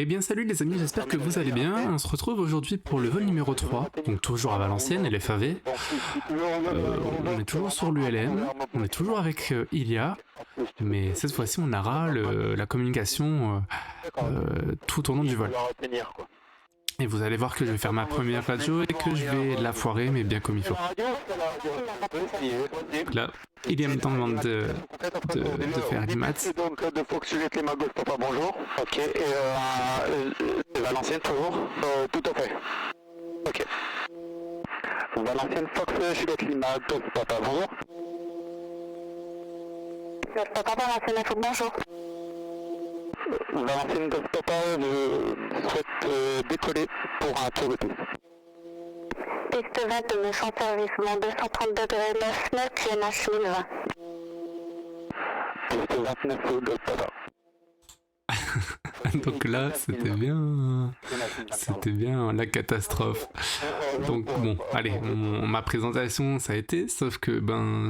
Eh bien salut les amis, j'espère que vous allez bien. On se retrouve aujourd'hui pour le vol numéro 3, donc toujours à Valenciennes, LFAV. On est toujours sur l'ULM, on est toujours avec Ilia, mais cette fois-ci on aura la communication tout au long du vol. Et vous allez voir que je vais faire ma première radio et que je vais la foirer, mais bien comme il faut. Donc là, Ilia me demande de faire l'IMAT. Donc de Fox Juliette Lima Golf Papa, bonjour. Ok, et Valenciennes toujours tout à fait. Ok. Valenciennes Fox Juliette Lima Golf Papa, bonjour. Golf Papa, Valenciennes Info, bonjour. Valenciennes Golf Papa, je souhaite décoller pour un tour de piste. Piste 20, mission service, mon 230 degrés 99, QNH 1020. Piste 29, Golf Papa. Donc là, c'était bien la catastrophe. Donc bon, allez, ma présentation ça a été, sauf que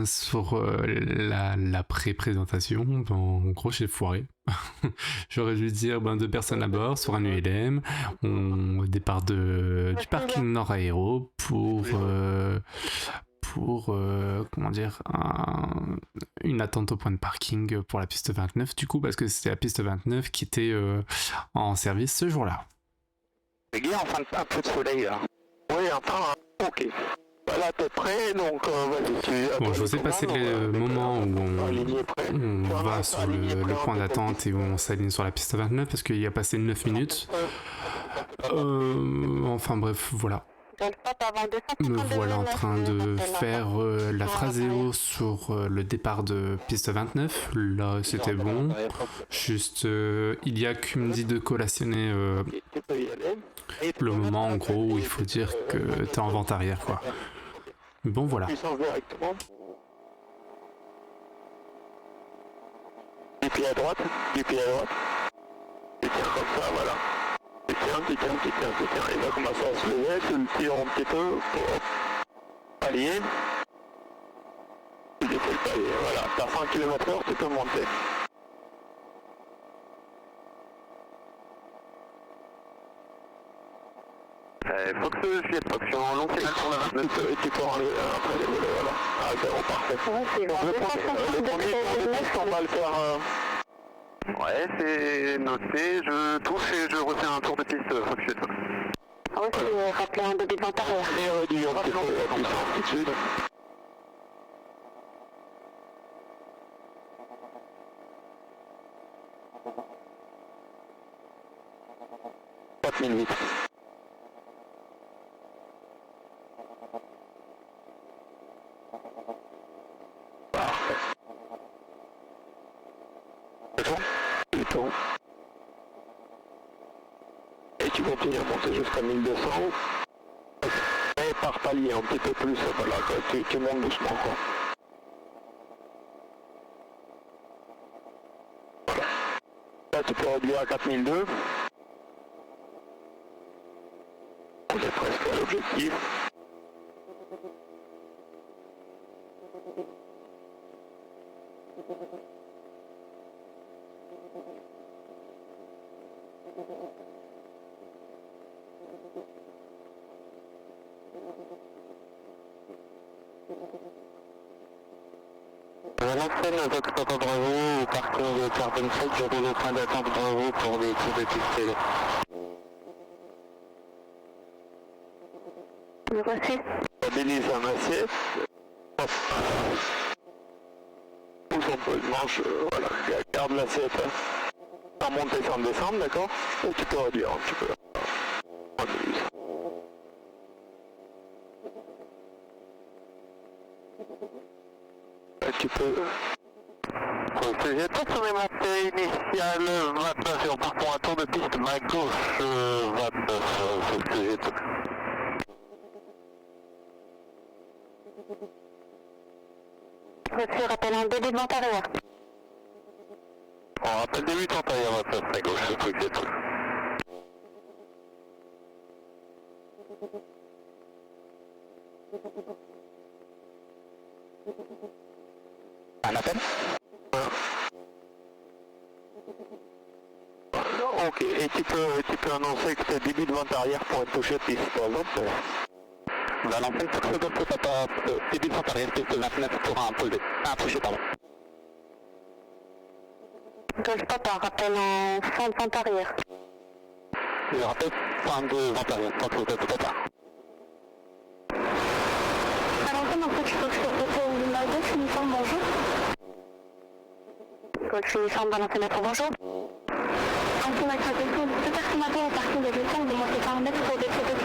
sur la pré-présentation, en gros j'ai foiré. J'aurais dû dire 2 personnes à bord sur un ULM, au départ du parking Nord Aéro pour comment dire, une attente au point de parking pour la piste 29 du coup, parce que c'était la piste 29 qui était en service ce jour-là. Les gars, enfin un peu de soleil là. Oui, enfin, ok. Voilà, à peu près, donc vas-y. Bon, je vous ai passé le moment où on va sur le point d'attente et où on s'aligne sur la piste 29 parce qu'il y a passé 9 minutes. Enfin bref, voilà. Me voilà en train de faire la phraseo sur le départ de piste 29. Là, c'était bon. Juste, il y a qui me dit de collationner le moment en gros où il faut dire que t'es en vente arrière, quoi. Bon, voilà. Du pied à droite, du pied à droite. Et tiens comme ça, voilà. Et tiens. Il va commencer à se lever, tu le tires un petit peu pour palier. Il fait le palier, voilà. T'as 100 km/h, tu peux monter. Fox Juliette, Fox, je suis en long signal sur la 29, tu peux enlever après les volets, voilà. Ah, zéro, parfait. Le premier, on va le faire... Ouais, c'est noté, je touche et je refais un tour de piste Fox Juliette, Fox. Ah ouais, c'est rappeler un débit de vente arrière. Et réduire un petit peu la puissance tout de suite. Et tu continues à monter jusqu'à 1200. Et par palier un petit peu plus, voilà, tu montes doucement quoi. Voilà. Là tu peux réduire à 4002. On est presque à l'objectif. Valenciennes, Vox Papa Bravo, au parking de Carbon 7, je roule au point d'attente Bravo pour des tours de piste télé. Reçu. Stabilise un assiette. Hop. Pousse un peu le manche, voilà, garde l'assiette. Sans monter, sans descendre, d'accord? Et tu peux réduire un petit peu. Tu peux... J'ai pas sur les montées initiales 29 et on part pour un tour de piste main gauche 29, c'est ce que j'ai tout. Reçu, rappelle un début de vente arrière. On rappelle début de vente arrière 29, main gauche, c'est ce que j'ai tout. Un appel? Ok, et tu peux annoncer que c'est début de vente arrière pour être touché piste, par exemple. Valenciennes, Fox Golf Papa, début de vente arrière, piste 29 pour un touché, pardon. Golf Papa, rappel en fin de vente arrière. Je rappelle, fin de vente arrière, Fox Golf Papa. Valenciennes, en fait, je crois que je peux passer au numéro 2, uniforme, bonjour. Golf uniforme, Valenciennes, bonjour. En tout cas, deux personnes à au parking de Luton, de monter par un mètre pour des photos.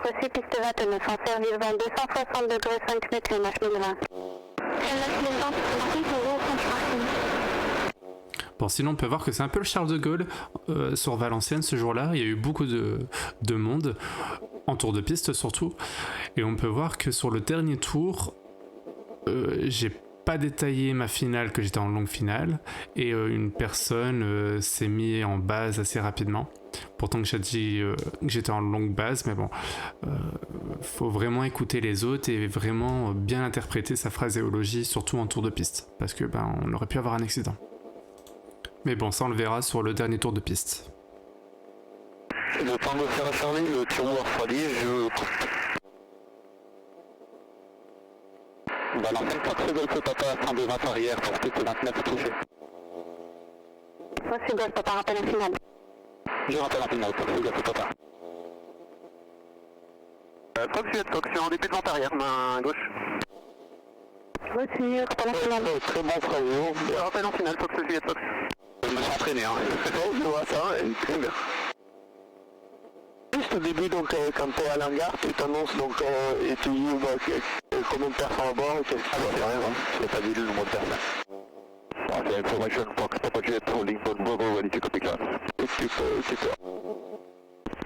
Reçu piste 29, en service 260 degrés 5 mètres, le 9020. Bon, sinon on peut voir que c'est un peu le Charles de Gaulle sur Valenciennes ce jour-là. Il y a eu beaucoup de monde, en tour de piste surtout. Et on peut voir que sur le dernier tour, j'ai pas détaillé ma finale, que j'étais en longue finale. Et une personne s'est mise en base assez rapidement. Pourtant que j'ai dit que j'étais en longue base, mais bon, faut vraiment écouter les autres et vraiment bien interpréter sa phraséologie, surtout en tour de piste. Parce que on aurait pu avoir un accident. Mais bon, ça on le verra sur le dernier tour de piste. Le temps de faire acharner, le turbo refroidi, je coupe. Valenciennes, Fox Golf Papa, fin de 20 arrière, pour piste 29 touché. Fox Golf Papa, rappel en finale. Je rappelle en finale, Fox Golf Papa. Fox Juliette Fox, je suis en début de vente arrière, main gauche. Reçu, rappel en finale. Très bon frérot. Je rappelle en finale, Fox Juliette Fox. Je me suis entraîné, hein. Je vois ça, et très bien. Juste au début, donc, quand tu es à l'hangar, tu t'annonces, donc, et tu dis combien de personnes à bord, et qu'est-ce que tu vas faire, hein. Je n'ai pas dit le nombre de personnes. Okay, information, Fox, Papa Jet, holding on Bravo, ready to copy class. Tu peux.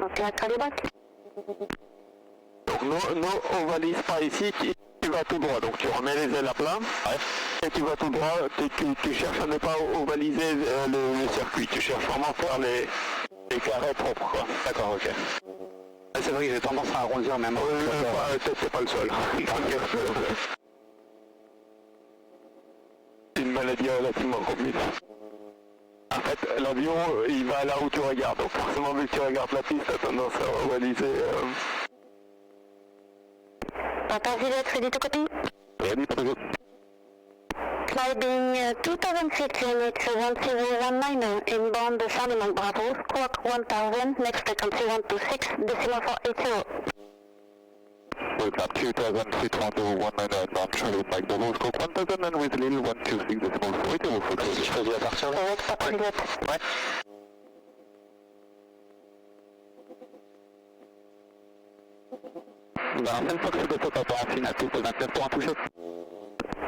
Ok, à Calibac. Donc, non, on valise pas ici, tu vas tout droit, donc tu remets les ailes à plat, et tu vas tout droit, tu cherches à ne pas ovaliser le circuit, tu cherches vraiment à faire les carrés propres, quoi. D'accord, ok. C'est vrai que j'ai tendance à arrondir même. T'es pas le seul. C'est une maladie relativement commune. En fait, l'avion, il va là où tu regardes, donc forcément, vu que tu regardes la piste, t'as tendance à ovaliser. Papa Juliette, ready to copy. Ready to go. Climbing 2006 units 1019 inbound Charlie Mike Bravo, squawk 1000, next frequency 126, decimal 480. We've got 2003 inbound Charlie Mike Bravo, squawk 1000 and with Lille 126 decimal 480. Si je faisais à partir là. Correct, Papa Juliette. Ouais. Valenciennes, Fox Golf Papa en finale, piste 29 pour un toucher.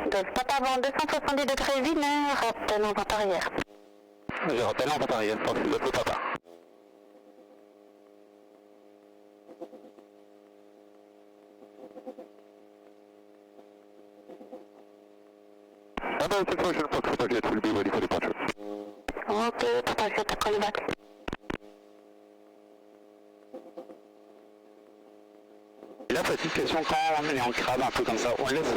Golf Papa avant 270 degrés, Villers, rappel en vente arrière. Je rappelle en vente arrière, Fox Golf Papa. About situation, Fox Papa Jet will be ready for departure. Ok, Papa Juliette, à Calibac. Et là, petite question, quand on est en crabe un peu comme ça, on laisse,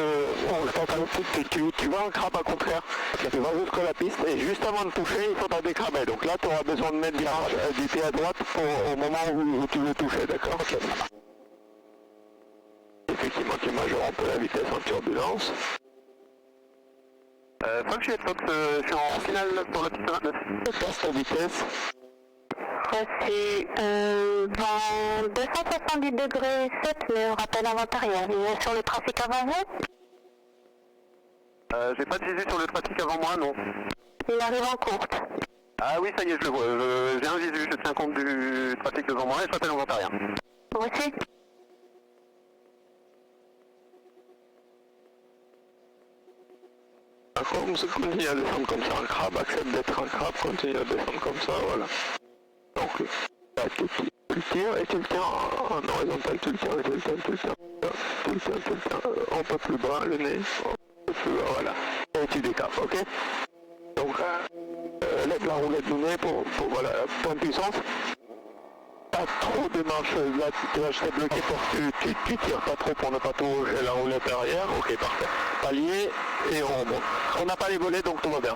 tu vas en crabe à contraire, tu vas jusqu'à la piste et juste avant de toucher, il faudra décraber. Donc là, tu auras besoin de mettre du pied à droite au moment où tu veux toucher, d'accord? Ok. Effectivement, tu majores un peu la vitesse en turbulence. Fox Juliette Fox, je suis en finale pour la piste 29. Passe ta vitesse. Reçu, vent 270 degrés 7, mais rappel en vente arrière. Il est sur le trafic avant vous? J'ai pas de visu sur le trafic avant moi, non. Il arrive en courte. Ah oui, ça y est, je le vois. J'ai un visu, je tiens compte du trafic devant moi et je rappelle en vente arrière. Reçu. Continue à descendre comme ça, un crabe, accepte d'être un crabe, continue à descendre comme ça, voilà. Donc là, tu le tires et tu le tiens en horizontal, tu le tiens, tu le tiens, tu le tiens, tu le tiens, tu le tiens, un peu plus bas, le nez, un peu plus bas, voilà. Et tu décapes, ok? Donc lève la roulette du nez pour voilà, point de puissance. Pas trop de marche, là je t'ai bloqué pour que tu tires pas trop pour ne pas toucher la roulette arrière, ok parfait. Palier et on remonte. On n'a pas les volets donc tout va bien.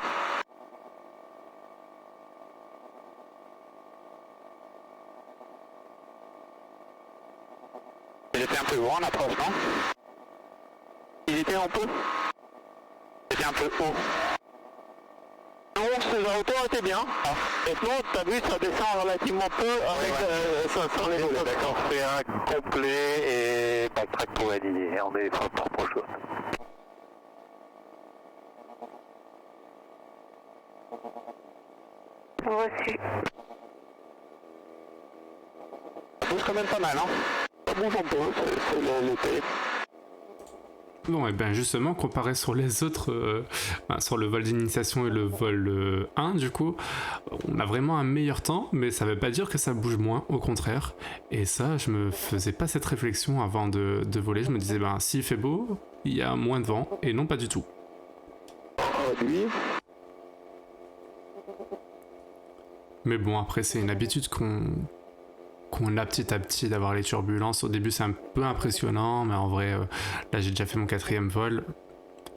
C'est bon, on approche, non? Il était un peu? C'était un peu haut. Non, la hauteur était bien. Ah. Et non, t'as vu, ça descend relativement peu avec sans les volets. D'accord, c'est un complet et backtrack pour valider. On est trop proche. Reçu. Ça bouge quand même pas mal, hein? Ça bouge un peu, c'est l'été. Bon, et bien justement, comparé sur les autres, sur le vol d'initiation et le vol 1, du coup, on a vraiment un meilleur temps, mais ça veut pas dire que ça bouge moins, au contraire. Et ça, je me faisais pas cette réflexion avant de voler, je me disais, ben, s'il fait beau, il y a moins de vent, et non pas du tout. Mais bon, après, c'est une habitude qu'on a petit à petit d'avoir les turbulences. Au début, c'est un peu impressionnant, mais en vrai, là, j'ai déjà fait mon 4e vol.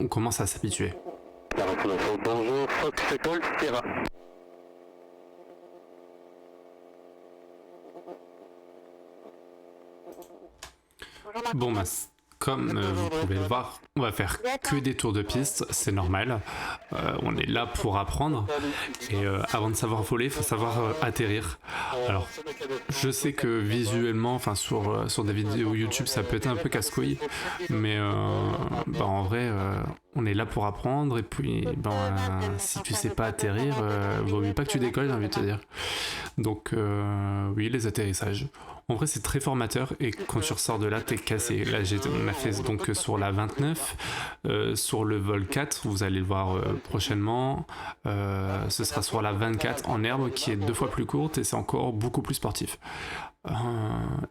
On commence à s'habituer. Bonjour, Fox Golf Sierra. Bon, bah, comme vous pouvez le voir, on va faire que des tours de piste, c'est normal. On est là pour apprendre. Et avant de savoir voler, il faut savoir atterrir. Alors, je sais que visuellement, enfin sur des vidéos YouTube, ça peut être un peu casse-couille. Mais bah, en vrai, on est là pour apprendre. Et puis, si tu sais pas atterrir, vaut mieux pas que tu décolles, j'ai envie de te dire. Donc, oui, les atterrissages. En vrai, c'est très formateur et quand tu ressors de là, t'es cassé. Là, on a fait donc sur la 29, sur le vol 4, vous allez le voir prochainement. Ce sera sur la 24 en herbe qui est 2 fois plus courte et c'est encore beaucoup plus sportif.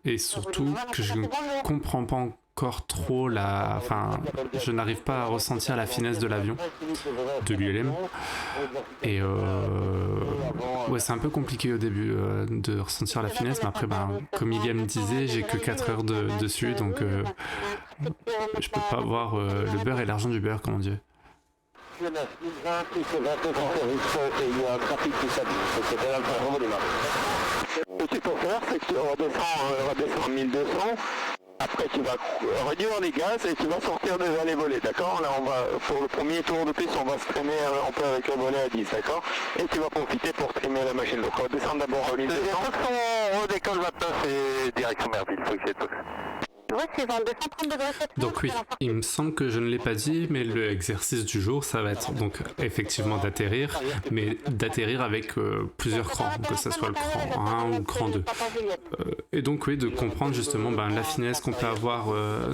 Et surtout que je ne comprends pas encore trop je n'arrive pas à ressentir la finesse de l'avion, de l'ULM. Et ouais, c'est un peu compliqué au début de ressentir la finesse, mais après, comme Iliam me disait, j'ai que 4 heures dessus, donc je peux pas voir le beurre et l'argent du beurre, comme on dit. Ce que tu peux faire, c'est que tu redescends à 1200. Après, tu vas réduire les gaz et tu vas sortir des allées volées, d'accord? Là, pour le premier tour de piste, on va se traîner un peu avec le volet à 10, d'accord? Et tu vas profiter pour trimer la machine. Donc, on va descendre d'abord à 1200. On redécolle maintenant, c'est direction Merville, faut que c'est tout. Ouais, c'est 230 degrés. Donc oui, il me semble que je ne l'ai pas dit, mais l'exercice du jour, ça va être donc effectivement d'atterrir, mais d'atterrir avec plusieurs crans, que ce soit le cran 1 ou le cran 2. Et donc oui, de comprendre justement la finesse qu'on peut avoir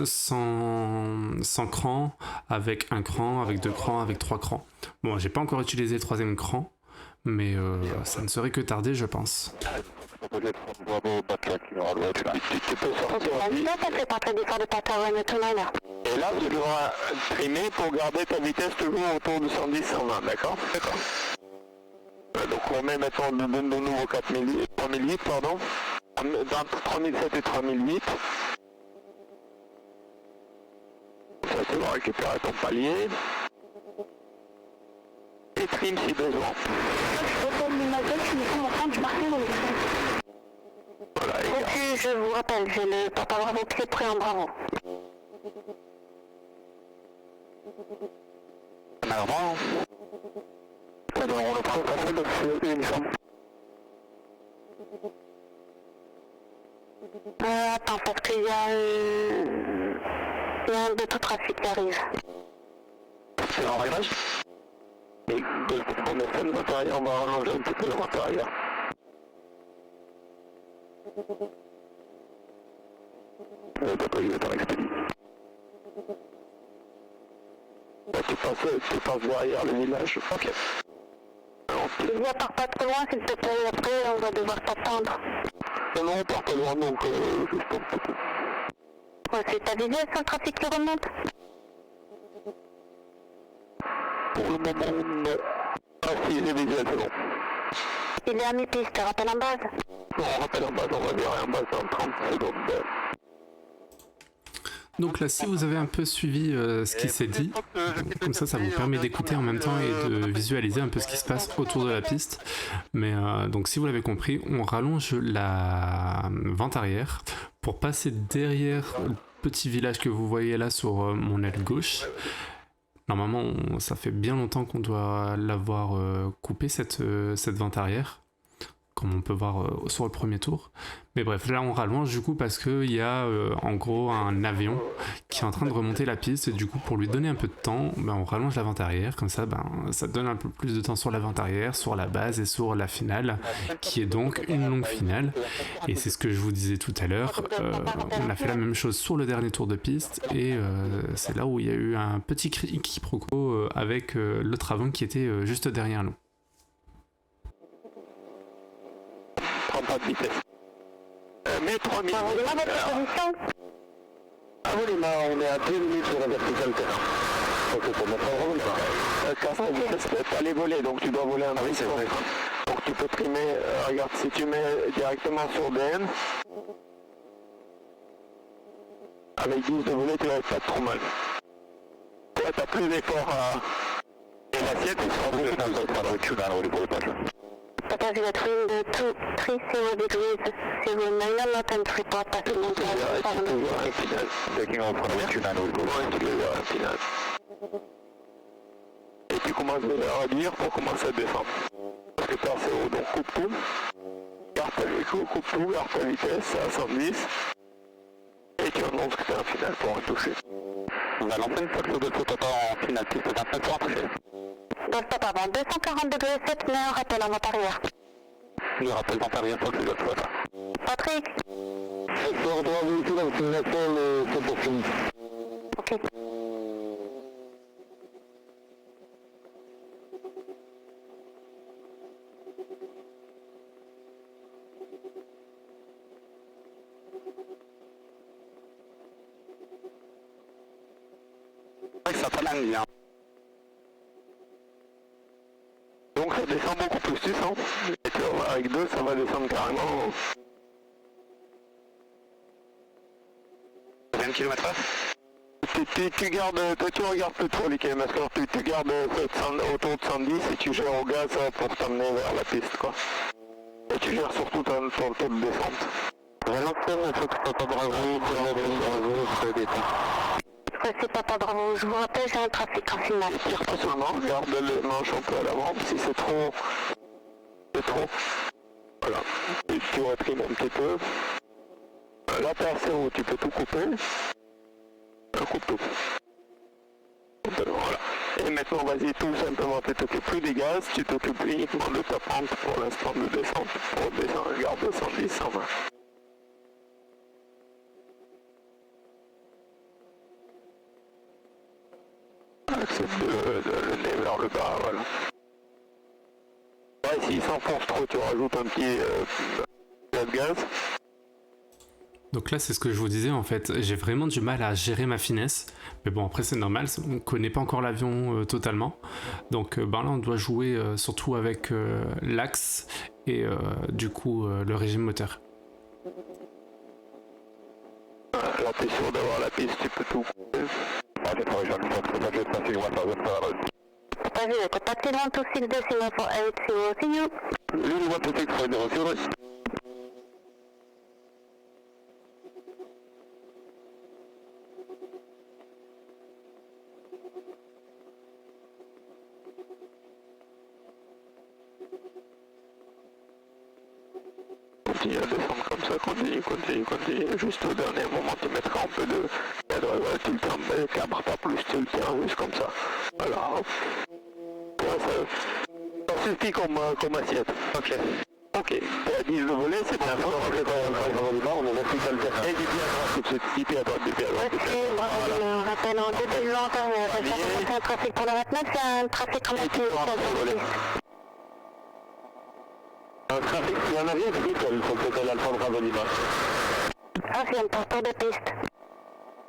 sans cran, avec un cran, avec 2 crans, avec 3 crans. Bon, j'ai pas encore utilisé le 3e cran, mais ça ne serait que tarder, je pense. Tu peux sortir. Et là, tu devras trimer pour garder ta vitesse toujours autour de 110-120, d'accord? D'accord. Donc on met maintenant de nouveau 3008, pardon. Entre 3007 et 3008. Ça, tu vas récupérer ton palier. Et trim si besoin. Voilà, et puis, je vous rappelle, j'ai le Papa Bravo pied prêt en Bravo. Avant, on le prend passer de l'uniforme. Attends, parce qu'il y a un de tout trafic qui arrive. C'est en réglage? Mais on essaie de matériel, on va rallonger un petit peu le matériel. D'accord, il est en expédie. Tu passes derrière le village. Ok. Je vois part pas trop loin, s'il te plaît, après on va devoir t'attendre. Non, on part pas loin, donc juste un petit peu. Ouais, c'est ta visuel sur le trafic qui remonte? Pour le moment, non. Ah si, il est visuel, c'est bon. Il est à mi-piste, tu rappelles en base? Non, on rappelle en base, on va virer en base en 30 secondes. Donc là, si vous avez un peu suivi ce qui s'est dit, comme ça vous permet d'écouter en même temps et de visualiser un peu ce qui se passe autour de la piste. Mais donc si vous l'avez compris, on rallonge la vente arrière pour passer derrière petit village que vous voyez là sur mon aile gauche. Normalement, ça fait bien longtemps qu'on doit l'avoir coupé cette vente arrière, comme on peut voir sur le premier tour. Mais bref, là on rallonge du coup parce qu'il y a en gros un avion qui est en train de remonter la piste, et du coup pour lui donner un peu de temps, on rallonge la vente arrière, comme ça ça donne un peu plus de temps sur la vente arrière, sur la base et sur la finale, qui est donc une longue finale. Et c'est ce que je vous disais tout à l'heure, on a fait la même chose sur le dernier tour de piste, et c'est là où il y a eu un petit quiproquo avec l'autre avion qui était juste derrière nous. Pas de vitesse. Mais 3 minutes. Ah oui, là, on est à 2 minutes sur la verticale terrain. Donc il faut mettre en route. Casse ta vitesse, t'as les volets, donc tu dois voler un peu. Oui, c'est vrai. Donc tu peux trimer, regarde, si tu mets directement sur DN, avec 12 de volets, tu vas être pas trop mal. Ouais, t'as plus d'efforts à... Et l'assiette, tu seras beaucoup plus de recul à rouler pour le passage. Passage at wind 230 degrees 09 knot and report passing on et tu commences à réduire pour commencer à descendre. Parce que t'es assez haut, donc coupe tout. Garde tout, garde ta vitesse à 110. Et tu annonces que t'es en finale pour un toucher. On va lancer une fois que le dossier en finale, tu peux 25 pour un toucher. Donc stop avant 240 degrés 7, mais un rappel en vente arrière. Le rappel vente arrière, faut que je le fasse là. Patrick. On doit vérifier la utilisation de 100%. Ok. Ça traîne bien. Donc ça descend beaucoup plus, tu sens. Et tu vois, avec 2, ça va descendre carrément. 20 km/h. Tu gardes, toi tu regardes plus trop les kilomètres, tu gardes autour de 110 et tu gères au gaz pour t'amener vers la piste, quoi. Et tu gères surtout ton taux de descente. Valentin, il faut que tu sois pas bravo, c'est détente. C'est Papa Bravo, je vous rappelle, j'ai un trafic en finale. Tire pas seulement, garde le manche un peu à l'avant, si c'est trop, voilà, et tu reprimes un petit peu. Là t'es assez haut, tu peux tout couper, coupe tout. Voilà. Et maintenant vas-y tout simplement, tu t'occupes plus des gaz, tu t'occupes uniquement de ta pente pour l'instant de descente, pour descendre, garde 110, 120. Accepte le nez vers le bas, voilà. Ouais, s'il s'enfonce trop, tu rajoutes un petit de gaz. Donc là, c'est ce que je vous disais, en fait, j'ai vraiment du mal à gérer ma finesse. Mais bon, après, c'est normal, on ne connaît pas encore l'avion totalement. Donc là, on doit jouer surtout avec l'axe et du coup, le régime moteur. Là, t'es sûr d'avoir la piste, tu peux tout couper. Contacted 126 decimal for 80, see you. Lily 126 for 00. Continue à descendre comme ça, continue, juste au dernier moment tu mettras un peu de cadre, tu le cadres pas plus, tu le tiens juste comme ça, voilà, ça suffit comme assiette, ok, t'as 10 de volet, c'est bien fort, on a plus qu'à le faire, et du pied à droite tout de suite, du pied à droite, voilà. Rappel en début longtemps, c'est un trafic pour le 29, c'est un trafic en matinée. Un trafic, il y en a rien qui dit qu'il faut que tu Alpha Bravo Lima. Ah, c'est un porteur de piste.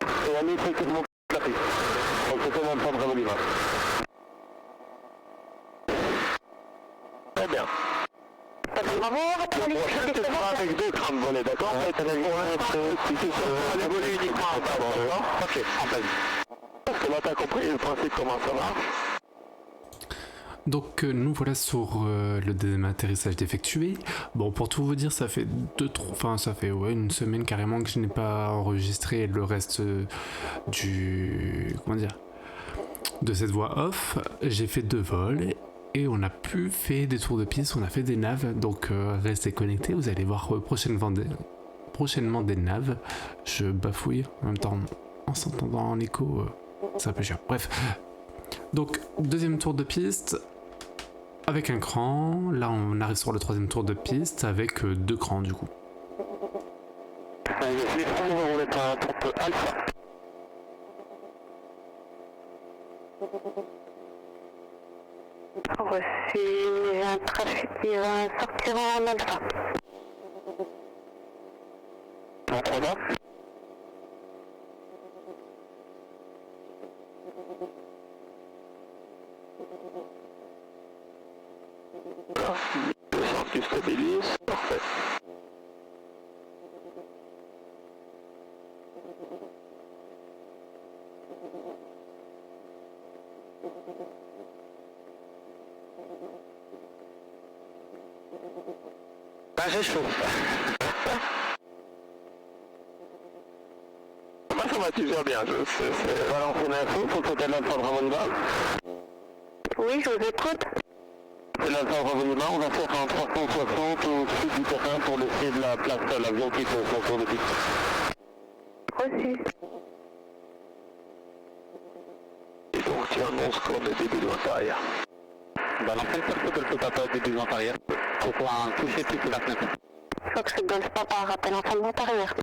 Et un effectivement trafic. Donc c'est un Alpha Bravo Lima. Très bien. Bravo, prochain tu feras avec 2 crans de volet, d'accord? Tu vas les voler uniquement en bas, d'accord? Ok, en bas. Parce que là t'as compris le principe comment ça marche. Donc nous voilà sur le deuxième atterrissage d'effectué. Bon, pour tout vous dire, ça fait une semaine carrément que je n'ai pas enregistré le reste de cette voix off. J'ai fait 2 vols et on a plus fait des tours de piste, on a fait des naves. Donc restez connectés, vous allez voir prochainement des naves. Je bafouille en même temps en s'entendant en écho, c'est un peu chiant. Bref. Donc, deuxième tour de piste avec un cran. Là, on arrive sur le troisième tour de piste avec 2 crans du coup. On est à trompe alpha. Reçu, un trafic qui va sortir en alpha. En 3 bas. Tu stabilises, parfait. Ben, j'ai chaud. Moi ça va, tu gères bien, c'est balancer l'info, faut que tu aies l'alpha Bravo de base. Oui, je vous écoute. C'est l'alpha Bravo de base, on va faire un 360 au-dessus du terrain pour laisser de la place à l'avion qui fait son tour de piste. Reçu. Et donc tu annonces qu'on est début de vent arrière. Balancer le cercle de papa début de vent arrière. Pour pouvoir toucher plus que la fenêtre. Fox Golf Papa, rappelle en fin de vent arrière.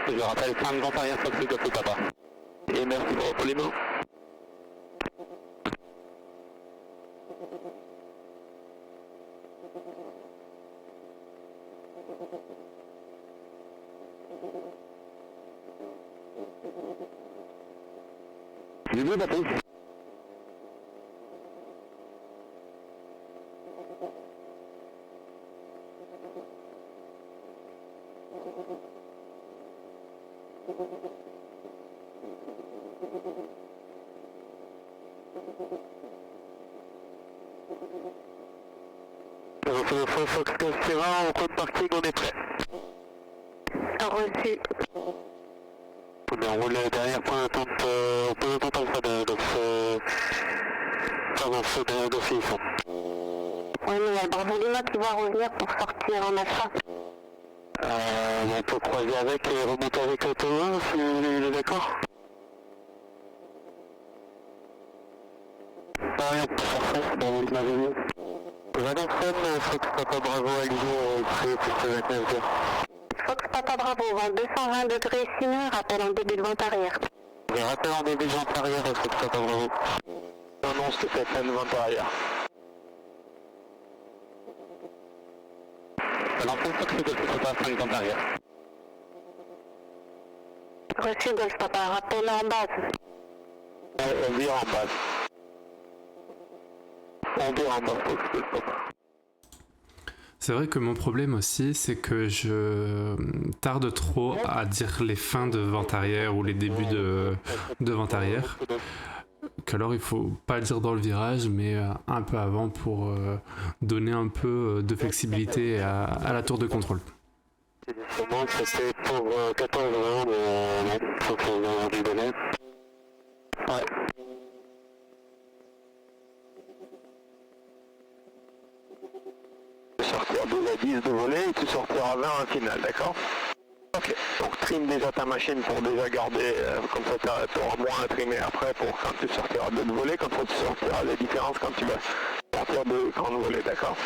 Je rappelle fin de vent arrière, Fox Golf Papa. Et merci pour les mots. Du bleu bateau. Fox Golf Sierra, en code parking, on est prêt. Reçu. On roule derrière point d'attente, point d'attente alpha d'office. Oui, mais il y a le Bravo Lima qui va revenir pour sortir en alpha. On peut croiser avec et remonter avec Thomas, si il est d'accord. Rien, parfait, Bravo Lima venu. Valenciennes, Fox Papa Bravo avec vous, prêt pour ce 29 heures. Fox Papa Bravo, vent 220 degrés 6 nœuds, rappel en début de vent arrière. Oui, rappel en début de vent arrière, Fox Papa Bravo. Annonce de cette fin de vent arrière. L'enfant Fox Golf Papa, 5 vent arrière. Reçu Golf Papa, rappel en base. On vire en base. On vire en base, Fox Golf Papa. C'est vrai que mon problème aussi, c'est que je tarde trop à dire les fins de vent arrière ou les débuts de vent arrière. Qu'alors il faut pas le dire dans le virage, mais un peu avant pour donner un peu de flexibilité à la tour de contrôle. C'était pour 14 heures du bonnet. Ouais. Sortir 12 à 10 de volet et tu sortiras à 20 en finale, d'accord? Ok, donc trim déjà ta machine pour déjà garder, comme ça tu auras moins à trimer après pour quand tu sortiras de volet, comme ça tu sortiras les différences quand tu vas sortir de grandes volets, d'accord?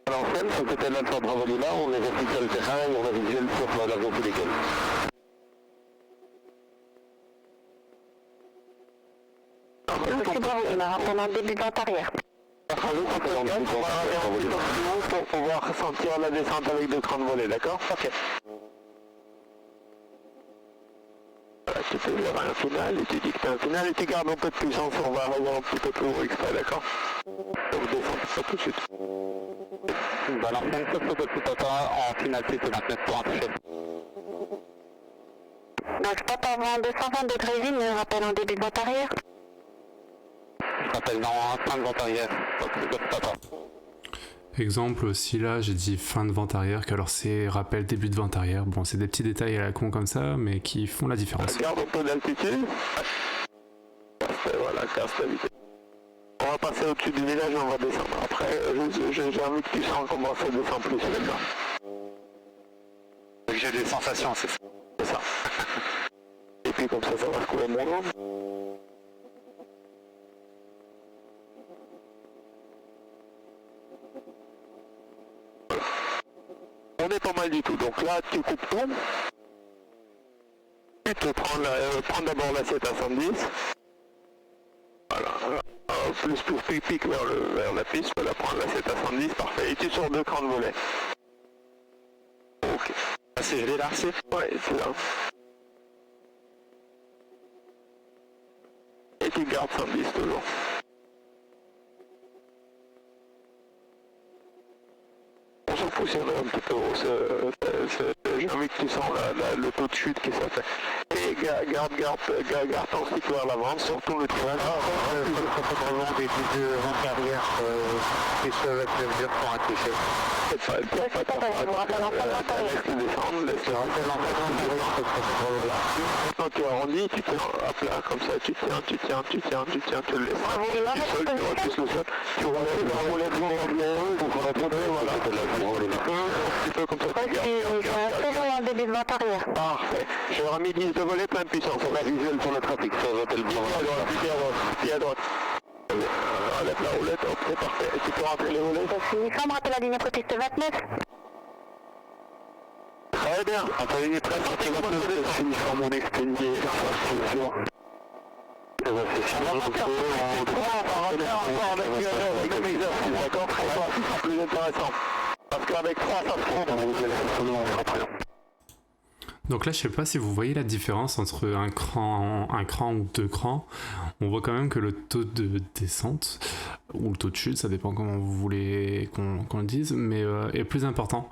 À l'ancienne, sur le côté de l'Alpha Bravo Lima, on est resté sur le terrain et on a visuel sur l'avion tous lesquels. C'est Bravo Lima, on a un début de vent arrière. Pour pouvoir ressentir la descente avec 2 crans de volée, d'accord? Ok. Tu fais un final et tu dis que tu as un final et tu gardes un peu de puissance, on va avoir un petit peu plus haut exprès, d'accord? Donc descends ça tout de suite. Bah alors 25 sauf que tout en finale c'est 29 pour un toucher. Donc spot avant 220 degrés vide, me rappelle en début de vente arrière. Je rappelle dans fin de vente arrière. Exemple, si là j'ai dit fin de vente arrière, qu'alors c'est rappel début de vente arrière. Bon, c'est des petits détails à la con comme ça, mais qui font la différence. Garde un peu d'altitude. Voilà, casse la vitesse. On va passer au-dessus du village et on va descendre. Après, j'ai envie que tu sens comment ça descend plus là-dedans. J'ai des sensations, c'est ça. C'est ça. Et puis comme ça va se couler mon nom. On est pas mal du tout. Donc là, tu coupes tout. Tu te prends d'abord l'assiette à 110. Voilà. Plus pique vers la piste, tu peux la prendre l'assiette à 110, parfait. Et tu sors 2 crans de volet. Ok. Ah, c'est gelé là, c'est? Ouais, c'est là. Et tu gardes 110 toujours. On s'en fout si on est un petit peu haut. J'ai envie que tu sens le taux de chute qui s'est fait. Et garde ton cycle vers l'avant, surtout le train. Vraiment des vents carrière qui se avec le mur pour un toucher. C'est pas le pire, laisse-le descendre, laisse-le rappeler l'entraînement direct. Quand tu arrondis, tu fais à plat comme ça, tu tiens, tu le laisses. Tu repousses le sol, tu relèves, voilà. Un petit peu comme ça. Toujours en début de vente arrière. Parfait. Je leur ai mis 10 de volet, plein de puissance. On a visuel pour le trafic. Ça va être le bien. Pied à droite. Enlève la roulette, hop, c'est parfait. Et tu peux rentrer les volets. Uniforme, rappelle la ligne protiste 29. Très bien. Entre la ligne protiste 29, uniforme, on expédié. C'est même exercice, d'accord? C'est plus intéressant. Parce qu'avec ça se prend dans les. Donc là, je sais pas si vous voyez la différence entre un cran ou 2 crans. On voit quand même que le taux de descente, ou le taux de chute, ça dépend comment vous voulez qu'on le dise, mais est plus important.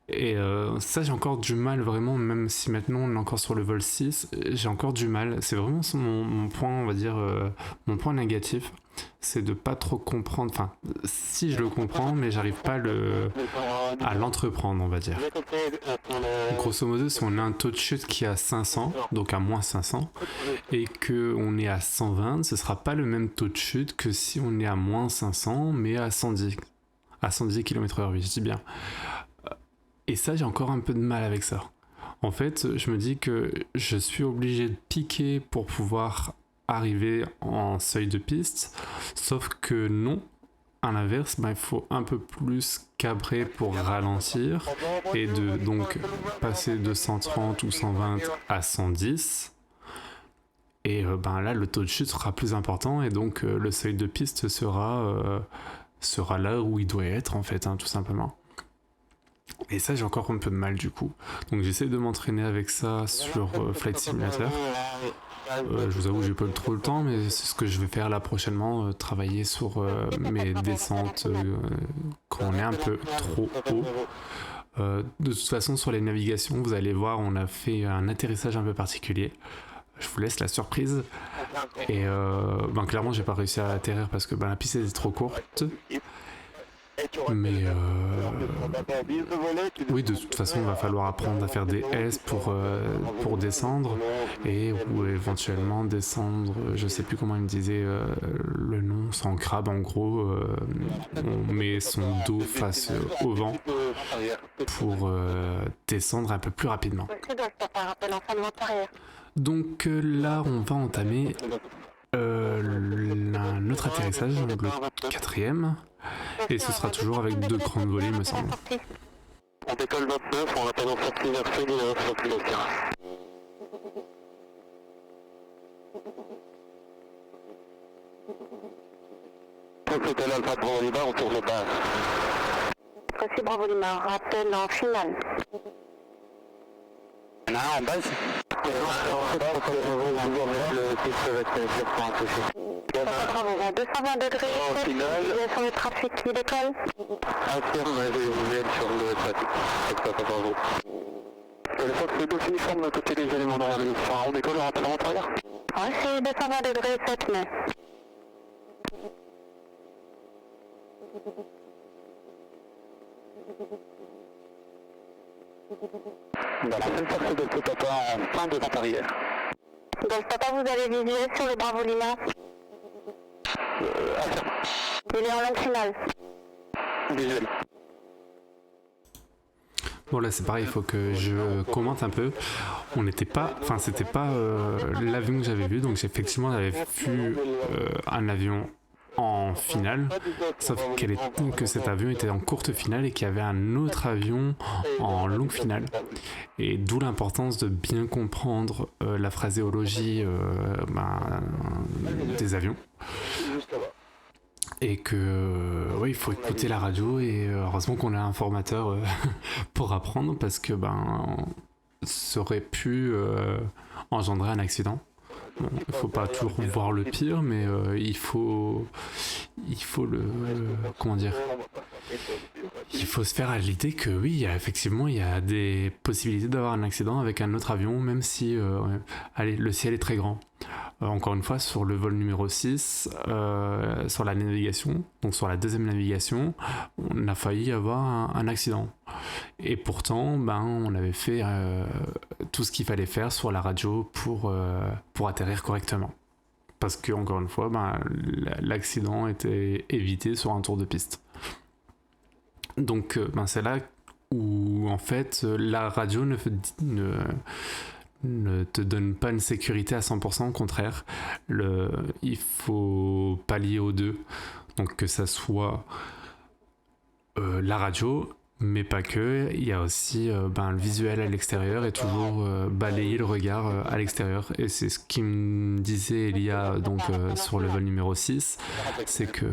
Et ça, j'ai encore du mal vraiment, même si maintenant on est encore sur le vol 6, j'ai encore du mal. C'est vraiment mon point, on va dire, mon point négatif. C'est de pas trop comprendre, enfin, si je le comprends, mais j'arrive pas à l'entreprendre, on va dire. Grosso modo, si on a un taux de chute qui est à 500, donc à moins 500, et qu'on est à 120, ce sera pas le même taux de chute que si on est à moins 500, mais à 110 km/h, oui, je dis bien. Et ça, j'ai encore un peu de mal avec ça. En fait, je me dis que je suis obligé de piquer pour pouvoir arriver en seuil de piste, sauf que non, à l'inverse, il faut un peu plus cabrer pour ralentir et donc passer de 130 ou 120 à 110. Et là, le taux de chute sera plus important et donc le seuil de piste sera là où il doit être, en fait, tout simplement. Et ça, j'ai encore un peu de mal du coup. Donc j'essaie de m'entraîner avec ça sur Flight Simulator. Je vous avoue, j'ai pas trop le temps, mais c'est ce que je vais faire là prochainement, travailler sur mes descentes quand on est un peu trop haut. De toute façon, sur les navigations, vous allez voir, on a fait un atterrissage un peu particulier. Je vous laisse la surprise. Et clairement, j'ai pas réussi à atterrir parce que la piste était trop courte. Mais oui, de toute façon, il va falloir apprendre à faire des S pour descendre ou éventuellement descendre, je sais plus comment il me disait le nom, sans crabe en gros, on met son dos face au vent pour descendre un peu plus rapidement. Donc là, on va entamer notre atterrissage, le 4e. Et ce sera toujours avec 2 crans de volée, il me semble. On décolle 29, on rappelle en sortie vers Féline et en sortie vers Terrasse. Donc c'était l'Alpha Bravo Lima, on tourne bas. Précis Bravo Lima, rappel en finale. Il y en a un en base. Le piste va être pour un toucher. Bravo, 220 degrés, utilisation du trafic qui décolle. Interne, visuel sur le trafic. Bravo. les Fox 2 uniforme de côté des éléments d'arrière de l'option. On décolle, on rappelle en arrière. Ouais, c'est 220 degrés 7 mai. Voilà, c'est le Fox 2 de papa en fin de vente arrière. Donc papa, vous avez visuel sur le Bravo Lima. Affirme. Il est en longue finale. Visuel. Bon là c'est pareil, il faut que je commente un peu. On n'était pas, enfin c'était pas l'avion que j'avais vu, donc effectivement j'avais vu un avion en finale, sauf que cet avion était en courte finale et qu'il y avait un autre avion en longue finale. Et d'où l'importance de bien comprendre la phraséologie des avions. Et que il faut écouter la radio et heureusement qu'on a un formateur pour apprendre parce que ça aurait pu engendrer un accident. Bon, il faut pas toujours voir le pire, mais il faut le comment dire, il faut se faire à l'idée que oui, il y a des possibilités d'avoir un accident avec un autre avion, même si le ciel est très grand. Encore une fois, sur le vol numéro 6, sur la navigation, donc sur la deuxième navigation, on a failli avoir un accident. Et pourtant, on avait fait tout ce qu'il fallait faire sur la radio pour atterrir correctement. Parce que, encore une fois, l'accident était évité sur un tour de piste. Donc, c'est là où, en fait, la radio ne te donne pas une sécurité à 100%, au contraire. Il faut pallier aux deux. Donc que ça soit la radio, mais pas que. Il y a aussi le visuel à l'extérieur et toujours balayer le regard à l'extérieur. Et c'est ce qui me disait Elia sur le vol numéro 6, c'est que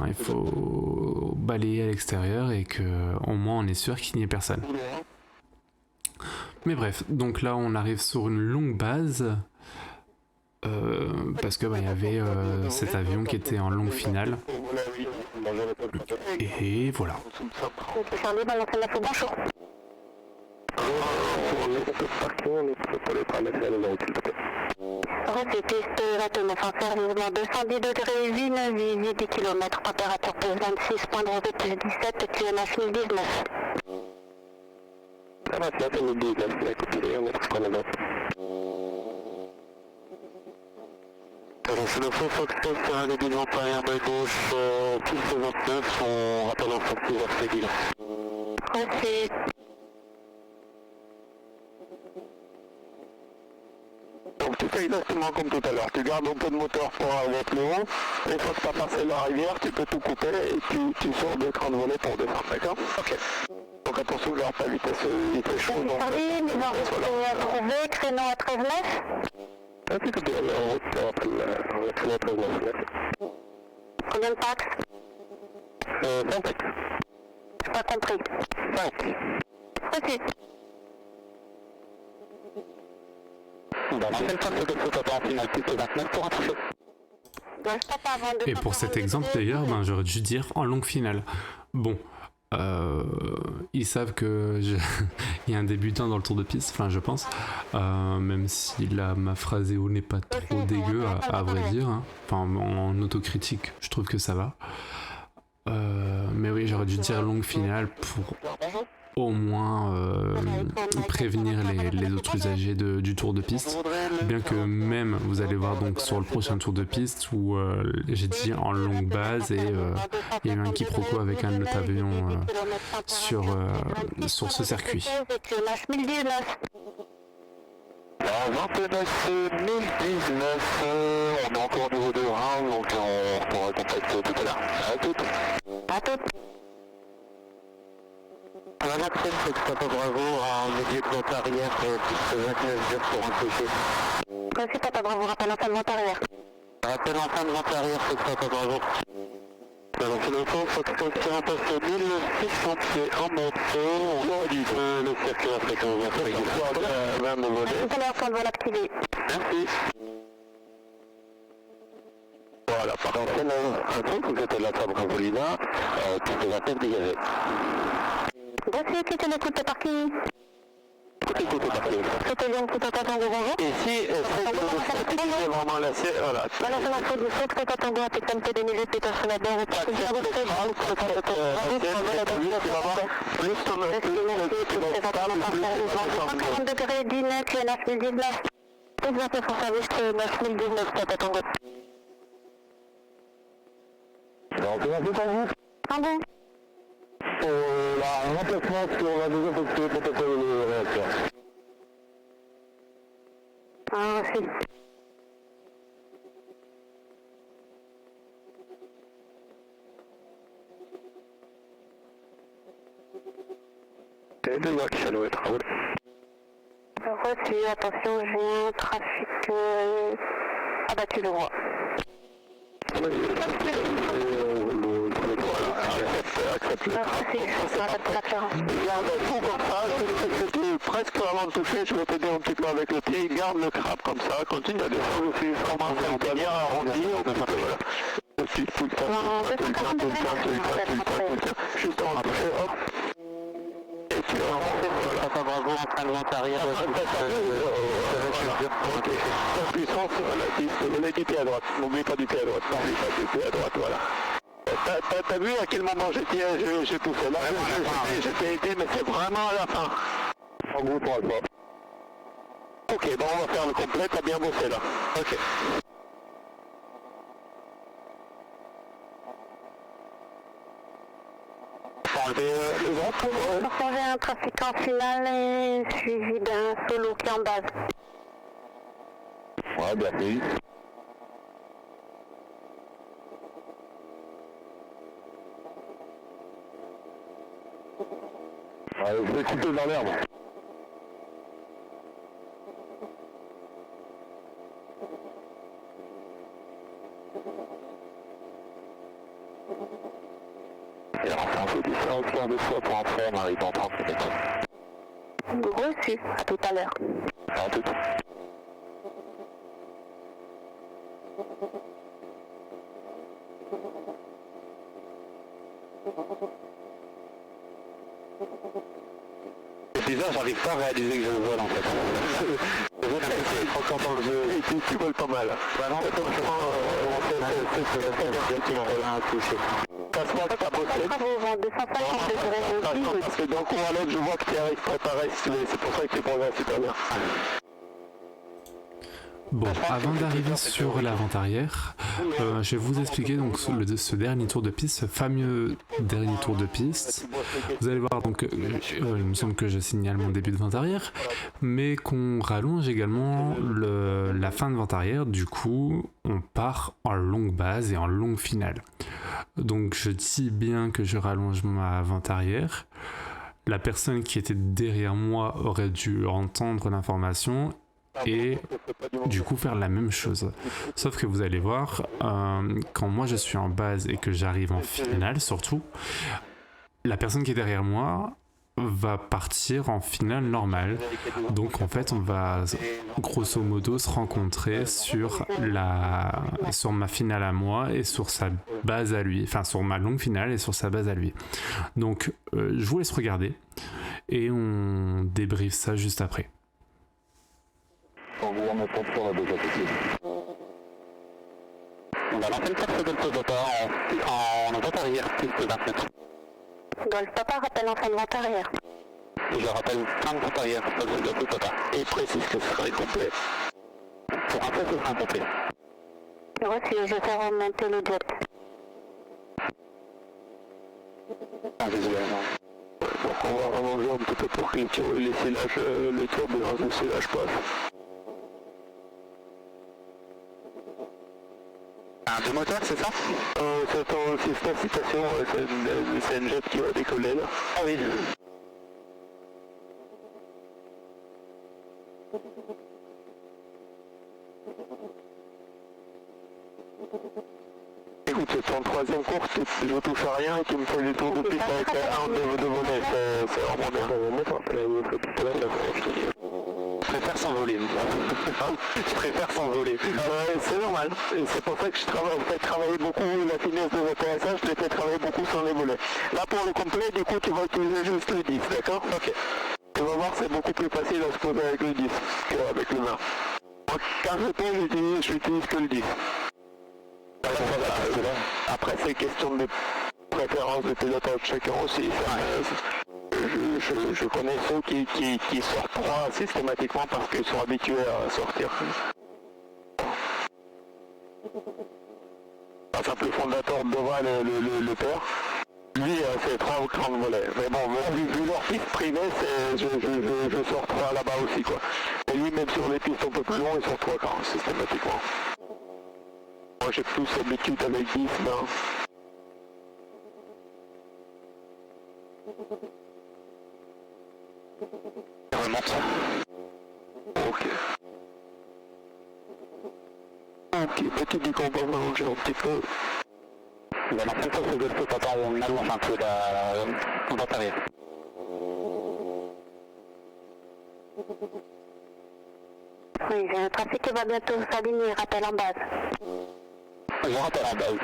il faut balayer à l'extérieur et que au moins on est sûr qu'il n'y ait personne. Mais bref, donc là on arrive sur une longue base parce que il y avait cet avion qui était en longue finale. Et voilà. Piste 29 en service, 210 degrés, 8 10 km, température plus 26, point de revue plus 17, QNH 1019. C'est le faux Fox sur un début de vente arrière de gauche, piste 29, on rappelle en Fox vers Séguil. Merci. Donc tu fais exactement comme tout à l'heure, tu gardes un peu de moteur pour avec le haut, une fois que tu as passé la rivière, tu peux tout couper et puis tu sors de l'écran de volet pour descendre, d'accord? Ok. Donc attention, garde ta vitesse, il fait chaud. Salut, nous avons trouvé créneau à 13 mètres. Un petit peu de la route, on va créer à 13 mètres. Combien de taxes 5 taxes. J'ai pas compris. 5. Ok. Et pour cet exemple d'ailleurs, j'aurais dû dire en longue finale. Bon, ils savent que il y a un débutant dans le tour de piste, enfin je pense, même si ma phraséo n'est pas trop dégueu à vrai dire, hein. Enfin en autocritique, je trouve que ça va. Mais oui, j'aurais dû dire longue finale pour au moins prévenir les autres usagers du tour de piste, bien que même vous allez voir donc sur le prochain tour de piste où j'ai dit en longue base et il y a eu un quiproquo avec un autre avion sur ce circuit. 29 1019, on est encore au niveau de round, donc on reprendra contact tout à l'heure. À toutes. À toutes. La Maxime, c'est que Papa Bravo en milieu de vente arrière, plus 29 jours pour enclencher. Merci Papa Bravo, rappel en fin de vente arrière. Rappel en fin de vente arrière, c'est que Papa Bravo. Alors c'est le fond, faut que tu impasses 1600 pieds en moto, on valide le circuit à fréquence régulière. Même de voler. Tout à l'heure, quand on va l'activer. Merci. Voilà, par contre, un truc, vous êtes à la Fab Ravolina, tout de la tête dégagée. Merci, tu l'écoutes, t'es parti. côté parking. C'était bien tout à Tango, bonjour. Ici, c'est vraiment la sienne, voilà. Voilà, c'est l'info du secteur de Tango, avec MT 2008, Peter Schneider, au parc de degrés 19, 9019. Exactement pour service 9019, Tata Tango. Alors, c'est un peu pour vous. Tango. Un remplacement sur la deuxième position pour passer le réacteur. Ah, aussi. C'est deux gars qui s'allouent, Raoul. Reçu, attention, j'ai un trafic abattu le roi. C'était presque avant de toucher, je vais t'aider un petit peu avec le pied, garde le crabe comme ça, continue à descendre, je suis vraiment bien arrondi, voilà. Tout le temps, juste en toucher, hop. Et tu as pas bravo en train de l'inventaire. La puissance relative, du pied à droite, n'oublie pas du pied à droite, n'oublie pas du pied à droite, voilà. T'as vu à quel moment j'ai poussé là, je t'ai aidé, mais c'est vraiment à la fin. En gros, pour toi. Ok, bon, on va faire le complet, t'as bien bossé là. Ok. Le ventre, Pour changer un trafic en finale et suivi d'un solo qui est en base. ouais, bien fait. Je vais couper dans l'herbe. Et alors, on fait du ça au plan de fois pour entrer, on arrive en 30 minutes. Reçu, à tout à l'heure. À tout. C'est bizarre, j'arrive pas à réaliser que je vole en fait. Je crois dans le jeu. Tu voles pas mal. Bah non, passe-moi ta bossée. Bravo, vent 250 degrés. Parce que d'un coup à l'autre, je vois que tu arrives préparé, c'est pour ça que tu progresses super bien. Bon, avant d'arriver sur la vente arrière, je vais vous expliquer donc ce dernier tour de piste, ce fameux dernier tour de piste. Vous allez voir donc, il me semble que je signale mon début de vente arrière, mais qu'on rallonge également la fin de vente arrière. Du coup, on part en longue base et en longue finale. Donc, je dis bien que je rallonge ma vente arrière. La personne qui était derrière moi aurait dû entendre l'information et du coup faire la même chose. Sauf que vous allez voir, quand moi je suis en base et que j'arrive en finale surtout, la personne qui est derrière moi va partir en finale normale. Donc en fait on va grosso modo se rencontrer sur ma finale à moi et sur sa base à lui, enfin sur ma longue finale et sur sa base à lui. Donc je vous laisse regarder et on débriefe ça juste après. On vous remettra sur la déjà possible. On va lancer le taxe de Toyota en vente arrière, plus de 20 mètres. Golf Papa rappelle en fin de vente arrière. Je rappelle fin de vente arrière, de Toyota. Et précise que ce sera incomplet. Pour un peu, ce sera incomplet. Reçu, je fais remonter le jet. Ah, désolé, non. Donc on va rallonger un petit peu pour que les turbulences de silage passent. Un deux moteurs, c'est ça? C'est une citation, c'est un jet qui va décoller là. Ah oui. Écoute, c'est ton troisième course, je ne touche à rien et tu me fais des tours de piste avec un de volet, c'est vraiment bien. Je préfère s'envoler. Je préfère s'envoler. C'est normal. Et c'est pour ça que je travaille beaucoup la finesse de l'atterrissage, je l'ai fait travailler beaucoup sans les volets. Là pour le complet, du coup tu vas utiliser juste le 10, d'accord? Ok. Tu vas voir, c'est beaucoup plus facile à se poser avec le 10 qu'avec le 20. Moi, quand je pose, j'utilise que le 10. Après, c'est question de préférence de pilotage de chacun aussi. Je connais ceux qui sortent 3 systématiquement parce qu'ils sont habitués à sortir. Par exemple, le fondateur devant le père, lui, c'est 3 ou 30 volets. Mais bon, vu leur piste privée, je sors 3 là-bas aussi, quoi. Et lui, même sur les pistes un peu plus longues, il sort 3 40 systématiquement. Moi, j'ai plus l'habitude avec 10, ben... On remonte. Ok. Ok, petit du combat, j'ai un petit peu. La prochaine fois, c'est de ce papa, on allonge un peu la vente arrière. Oui, le trafic va bientôt s'aligner, rappel en base. Je rappelle en base.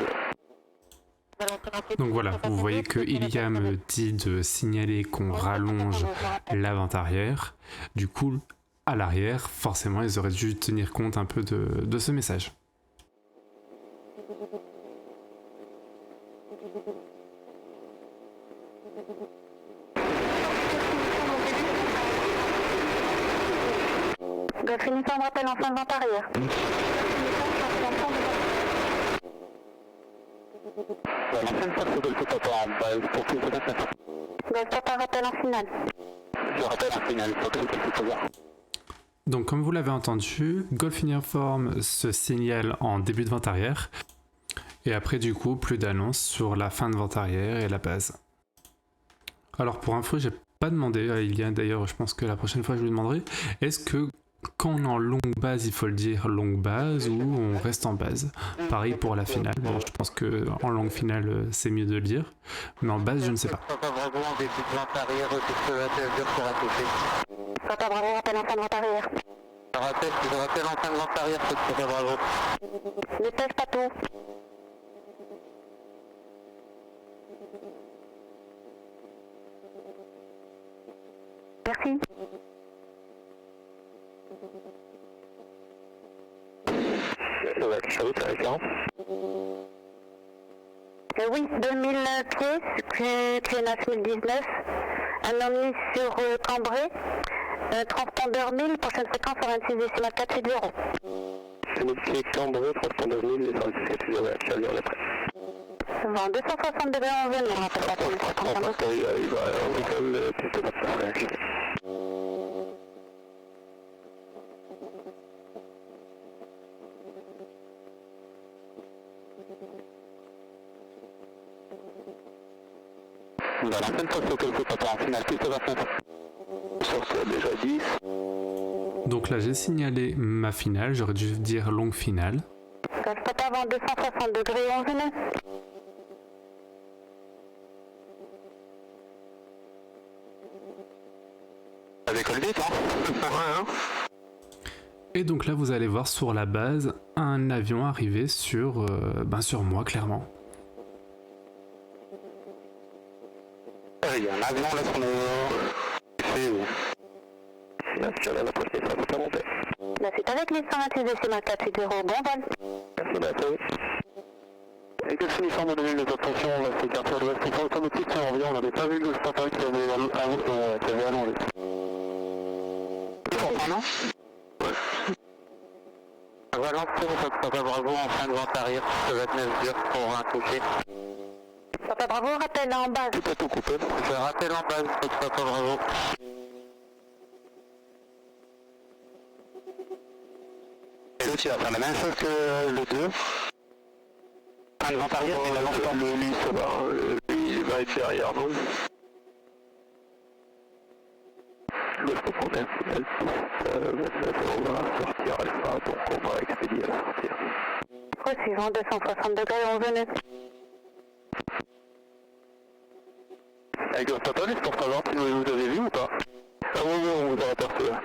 Donc voilà, vous voyez que Ilia me dit de signaler qu'on rallonge la vente arrière. Du coup, à l'arrière, forcément, ils auraient dû tenir compte un peu de ce message. Golf Uniforme rappel en fin de vente arrière. La prochaine fois, c'est de ce papa en base pour que je fasse. Golf Papa rappel en finale. Je rappelle en finale pour que je fasse. Donc comme vous l'avez entendu, Golf Uniforme se signale en début de vente arrière. Et après du coup, plus d'annonces sur la fin de vente arrière et la base. Alors pour info, j'ai pas demandé à Ilia, d'ailleurs je pense que la prochaine fois je lui demanderai, est-ce que quand on est en longue base, il faut le dire longue base ou on reste en base? Pareil pour la finale, bon, je pense que en longue finale c'est mieux de le dire, mais en base je ne sais pas. Papa Bravo rappel en fin de vente arrière. Je rappelle en fin de vente arrière, c'est Papa Bravo. Dépêche pas tout. Merci. Ouais, ça va, avec 40. Oui, 2000 pieds, Q9 1019, un omni sur Cambrai, transpondeur 1000, prochaine fréquence 26 décimales 4 0. 2000 pieds Cambrai, transpondeur 1000, les 26 4 0, ça vient d'après. Vent 260 degrés en zone, on rappelle pas plus, ça compte un peu. Il va en école, plutôt d'après. La prochaine fois, c'est quelque chose en finale, plus de 25. Sur déjà 10. Donc là j'ai signalé ma finale, j'aurais dû dire longue finale. Golf Papa vent 260 degrés en zone. Avec le vite, hein. Ouais, hein. Et donc là vous allez voir sur la base un avion arriver sur moi clairement. Il y a un avion là sur le... C'est la prochaine, ça va monter. La suite avec les 126 décimales 4 0, bon vol. Merci, bateau. Et que c'est uniforme de l'île de attention, là, c'est quartier de l'ouest, on fait comme petit, on revient, on n'avait pas vu le papa qui avait allongé. Tu comprends, non? Ouais. Voilà, c'est Papa Bravo en fin de vente arrière, 29 heures pour un toucher. Papa Bravo rappelle en base. Tout est tout coupé. Je rappelle en base, Papa Bravo. Et l'autre, il va faire la même chose que le 2. Fin de vente arrière, mais la lance pas. Lui, ça va. Lui, il va être derrière nous. Il faut prendre un final. On va sortir Alpha, donc on va expédier à la sortie. Reçu, vent 260 degrés, on venait. Avec votre papa, c'est pour savoir si vous avez vu ou pas? Ah oui, on vous a aperçu là.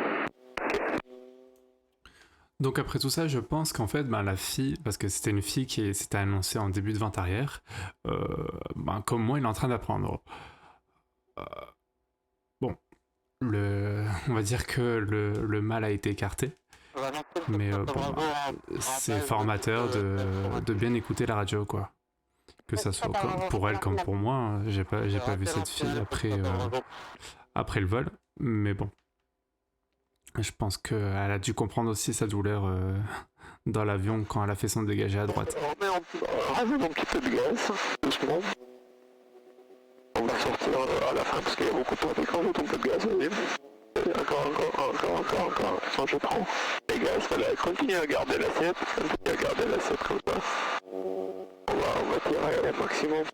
Donc après tout ça, je pense qu'en fait, la fille, parce que c'était une fille qui s'était annoncée en début de vente arrière, comme moi, il est en train d'apprendre. Bon, on va dire que le mal a été écarté. Mais bon, c'est formateur de bien écouter la radio, quoi. Que ça soit pour elle comme pour moi. Hein. J'ai pas vu cette fille après le vol. Mais bon. Je pense qu'elle a dû comprendre aussi sa douleur dans l'avion quand elle a fait son dégagé à droite. Rajoute un petit peu de gaz, doucement. On va sortir à la fin parce qu'il y a beaucoup de trafic. Rajoute un peu de gaz, vas-y. Encore. Attends, je prends les gaz. Voilà, continue à garder l'assiette. Continue à garder l'assiette comme ça. On va tirer au maximum.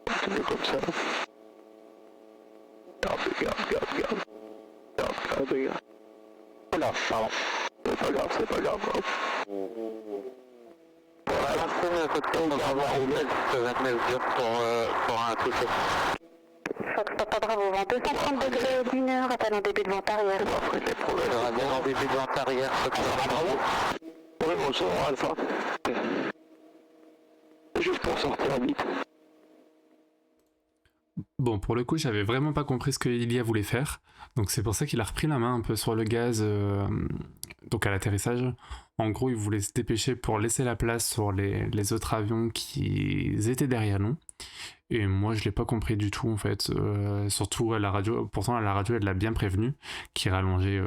Continue comme ça. Garde. Voilà, pardon. C'est pas grave. Voilà, c'est on va avoir une belle 29 jours pour un toucher. Fox Papa Bravo, vent 230 degrés d'une heure, appel en début de vent arrière. Après les problèmes. En début de vent arrière, Fox Papa Bravo. Oui, bonjour, Alpha. Juste pour sortir vite. Bon, pour le coup, j'avais vraiment pas compris ce que Ilia voulait faire. Donc c'est pour ça qu'il a repris la main un peu sur le gaz donc à l'atterrissage. En gros, il voulait se dépêcher pour laisser la place sur les autres avions qui étaient derrière nous. Et moi, je l'ai pas compris du tout, en fait. Surtout à la radio. Pourtant, à la radio, elle l'a bien prévenu qu'il rallongeait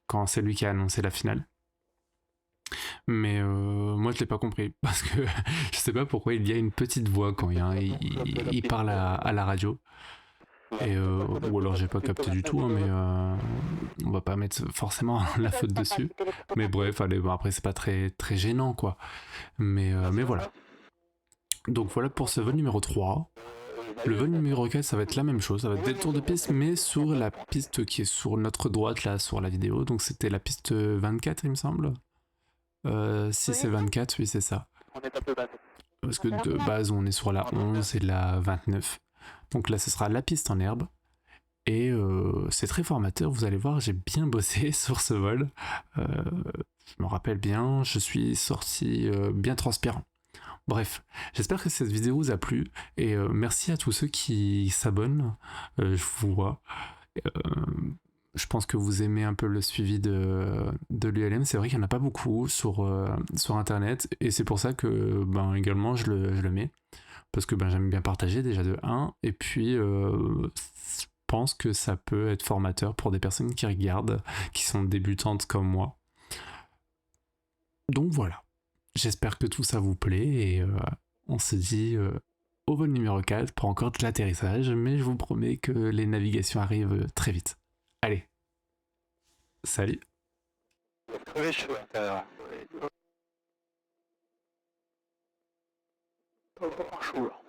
quand c'est lui qui a annoncé la finale. Mais moi je l'ai pas compris parce que je sais pas pourquoi il y a une petite voix quand il parle à la radio et ou alors j'ai pas capté du tout hein, mais on va pas mettre forcément la faute dessus, mais bref allez, bon, après c'est pas très gênant quoi, mais voilà. Donc voilà pour ce vol numéro 3. Le vol numéro 4 ça va être la même chose, ça va être des tours de piste mais sur la piste qui est sur notre droite là sur la vidéo, donc c'était la piste 24 il me semble. Si c'est 24, oui c'est ça. Parce que de base on est sur la 11 et la 29. Donc là ce sera la piste en herbe. Et c'est très formateur, vous allez voir, j'ai bien bossé sur ce vol. Je me rappelle bien, je suis sorti bien transpirant. Bref, j'espère que cette vidéo vous a plu. Et merci à tous ceux qui s'abonnent. Je vous vois. Je pense que vous aimez un peu le suivi de l'ULM. C'est vrai qu'il n'y en a pas beaucoup sur internet et c'est pour ça que également je le mets parce que j'aime bien partager déjà de 1 et puis je pense que ça peut être formateur pour des personnes qui regardent, qui sont débutantes comme moi. Donc voilà, j'espère que tout ça vous plaît et on se dit au vol numéro 4 pour encore de l'atterrissage, mais je vous promets que les navigations arrivent très vite. Allez, salut. Très chaud à l'intérieur. Pas chaud là.